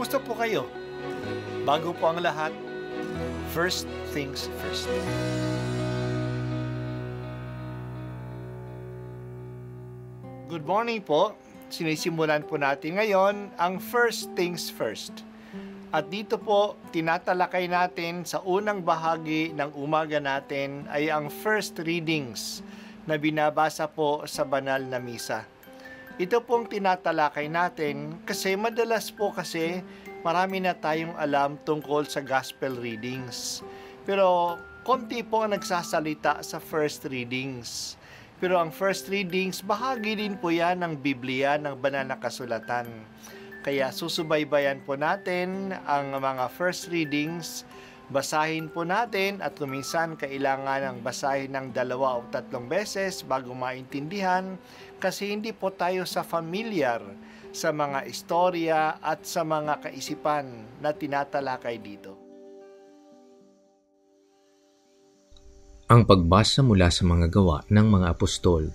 Kumusta po kayo? Bago po ang lahat, first things first. Good morning po. Sinisimulan po natin ngayon ang first things first. At dito po, tinatalakay natin sa unang bahagi ng umaga natin ay ang first readings na binabasa po sa banal na misa. Ito pong tinatalakay natin kasi madalas po marami na tayong alam tungkol sa gospel readings. Pero konti po ang nagsasalita sa first readings. Pero ang first readings, bahagi din po yan ng Biblia, ng banal na kasulatan. Kaya susubaybayan po natin ang mga first readings, basahin po natin at kuminsan kailangan ng basahin ng 2 o 3 beses bago maintindihan kasi hindi po tayo familiar sa mga istorya at sa mga kaisipan na tinatalakay dito. Ang pagbasa mula sa mga gawa ng mga apostol.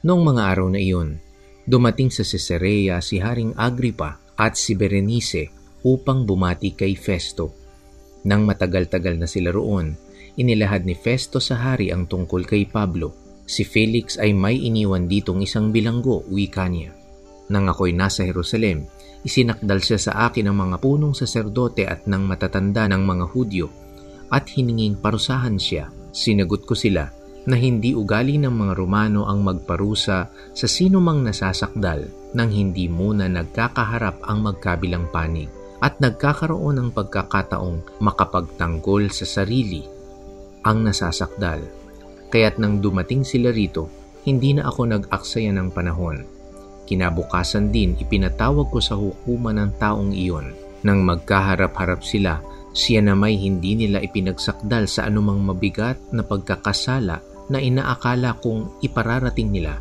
Noong mga araw na iyon, dumating sa Cesarea si Haring Agripa at si Berenice upang bumati kay Festo. Nang matagal-tagal na sila roon, inilahad ni Festo sa hari ang tungkol kay Pablo. Si Felix ay may iniwan ditong isang bilanggo, wika niya. Nang ako'y nasa Jerusalem, isinakdal siya sa akin ng mga punong saserdote at ng matatanda ng mga Hudyo at hininging parusahan siya. Sinagot ko sila na hindi ugali ng mga Romano ang magparusa sa sino mang nasasakdal nang hindi muna nagkakaharap ang magkabilang panig at nagkakaroon ng pagkakataong makapagtanggol sa sarili ang nasasakdal. Kaya't nang dumating sila rito, hindi na ako nag-aksaya ng panahon. Kinabukasan din ipinatawag ko sa hukuman ng taong iyon. Nang magkaharap-harap sila, siya na may hindi nila ipinagsakdal sa anumang mabigat na pagkakasala na inaakala kong ipararating nila.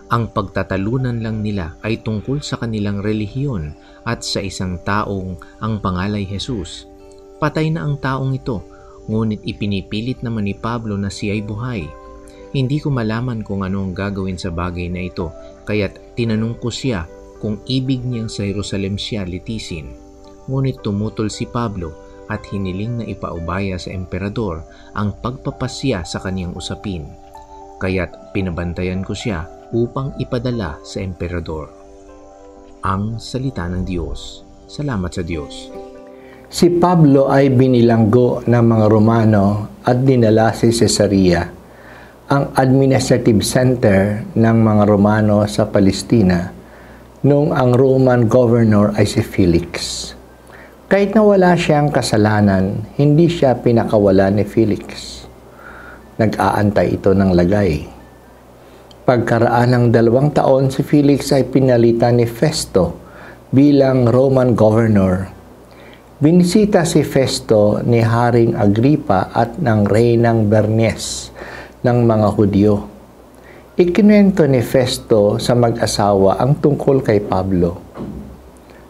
Ang pagtatalunan lang nila ay tungkol sa kanilang relihiyon at sa isang taong ang pangalay Jesus. Patay na ang taong ito, ngunit ipinipilit naman ni Pablo na siya ay buhay. Hindi ko malaman kung ano ang gagawin sa bagay na ito, kaya't tinanong ko siya kung ibig niyang sa Jerusalem siya litisin. Ngunit tumutol si Pablo at hiniling na ipaubaya sa emperador ang pagpapasya sa kaniyang usapin. Kaya't pinabantayan ko siya upang ipadala sa emperador. Ang salita ng Diyos. Salamat sa Diyos. Si Pablo ay binilanggo ng mga Romano at dinala sa Cesarea, ang administrative center ng mga Romano sa Palestina, noong ang Roman governor ay si Felix. Kahit na wala siyang kasalanan, hindi siya pinakawala ni Felix. Nag-aantay ito ng lagay. Pagkaraan ng 2 taon, si Felix ay pinalitan ni Festo bilang Roman governor. Binisita si Festo ni Haring Agripa at ng Reynang Bernice ng mga Hudyo. Ikinwento ni Festo sa mag-asawa ang tungkol kay Pablo.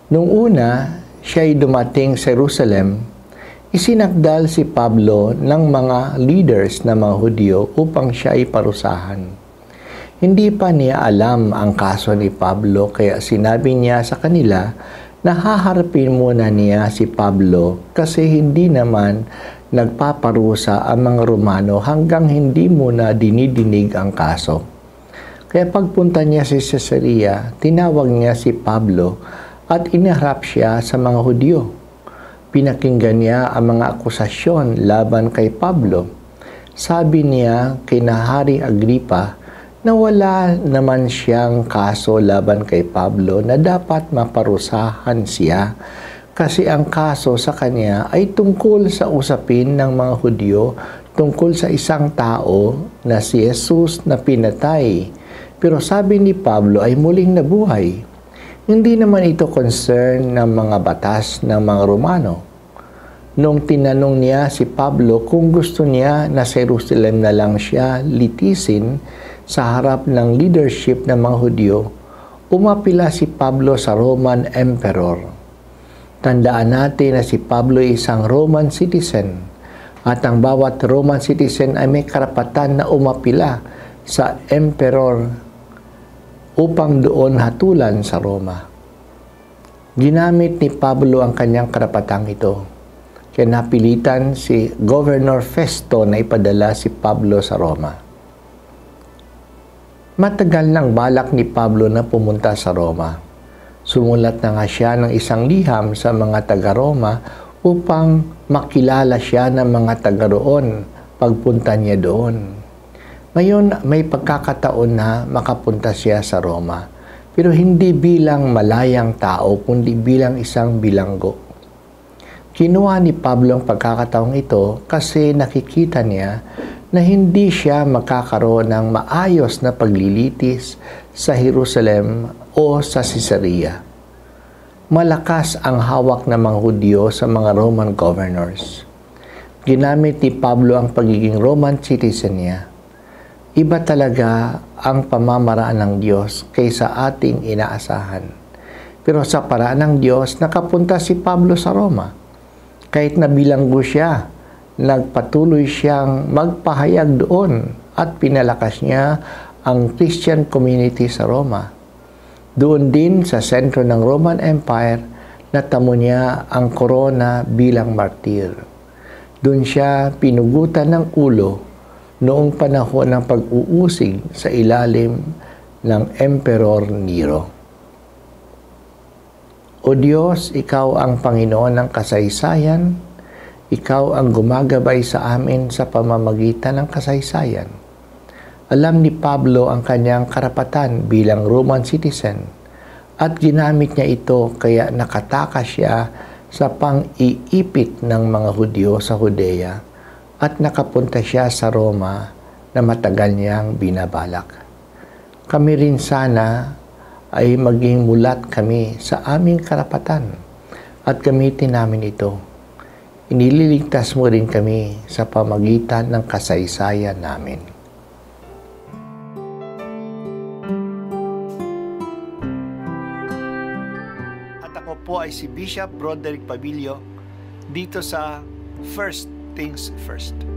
Nung una, siya ay dumating sa Jerusalem, isinakdal si Pablo ng mga leaders ng mga Hudyo upang siya ay parusahan. Hindi pa niya alam ang kaso ni Pablo kaya sinabi niya sa kanila na haharapin muna niya si Pablo kasi hindi naman nagpaparusa ang mga Romano hanggang hindi muna dinidinig ang kaso. Kaya pagpunta niya sa Cesarea, tinawag niya si Pablo at inaharap siya sa mga Hudyo. Pinakinggan niya ang mga akusasyon laban kay Pablo. Sabi niya kina Haring Agripa na wala naman siyang kaso laban kay Pablo na dapat maparusahan siya kasi ang kaso sa kanya ay tungkol sa usapin ng mga Hudyo tungkol sa isang tao na si Jesus na pinatay. Pero sabi ni Pablo ay muling nabuhay. Hindi naman ito concern ng mga batas ng mga Romano. Nung tinanong niya si Pablo kung gusto niya na sa Jerusalem na lang siya litisin sa harap ng leadership ng mga Hudyo, umapila si Pablo sa Roman Emperor. Tandaan natin na si Pablo ay isang Roman citizen at ang bawat Roman citizen ay may karapatan na umapila sa Emperor upang doon hatulan sa Roma. Ginamit ni Pablo ang kanyang karapatang ito. Kaya napilitan si Governor Festo na ipadala si Pablo sa Roma. Matagal nang balak ni Pablo na pumunta sa Roma. Sumulat na nga siya ng isang liham sa mga taga-Roma upang makilala siya ng mga taga-roon pagpunta niya doon. Ngayon, may pagkakataon na makapunta siya sa Roma, pero hindi bilang malayang tao, kundi bilang isang bilanggo. Kinuha ni Pablo ang pagkakataong ito kasi nakikita niya na hindi siya magkakaroon ng maayos na paglilitis sa Jerusalem o sa Caesarea. Malakas ang hawak ng mga Hudyo sa mga Roman governors. Ginamit ni Pablo ang pagiging Roman citizen niya. Iba talaga ang pamamaraan ng Diyos kaysa ating inaasahan. Pero sa paraan ng Diyos, nakapunta si Pablo sa Roma. Kahit na bilanggo siya, nagpatuloy siyang magpahayag doon at pinalakas niya ang Christian community sa Roma. Doon din sa sentro ng Roman Empire, natamo niya ang korona bilang martir. Doon siya pinugutan ng ulo noong panahon ng pag-uusig sa ilalim ng Emperor Nero. O Diyos, Ikaw ang Panginoon ng kasaysayan, Ikaw ang gumagabay sa amin sa pamamagitan ng kasaysayan. Alam ni Pablo ang kanyang karapatan bilang Roman citizen at ginamit niya ito kaya nakatakas siya sa pang-iipit ng mga Hudyo sa Judea at nakapunta siya sa Roma na matagal niyang binabalak. Kami rin sana ay maging mulat kami sa aming karapatan at gamitin namin ito. Iniligtas mo rin kami sa pamagitan ng kasaysayan namin. At ako po ay si Bishop Broderick Pabilio dito sa First Things First.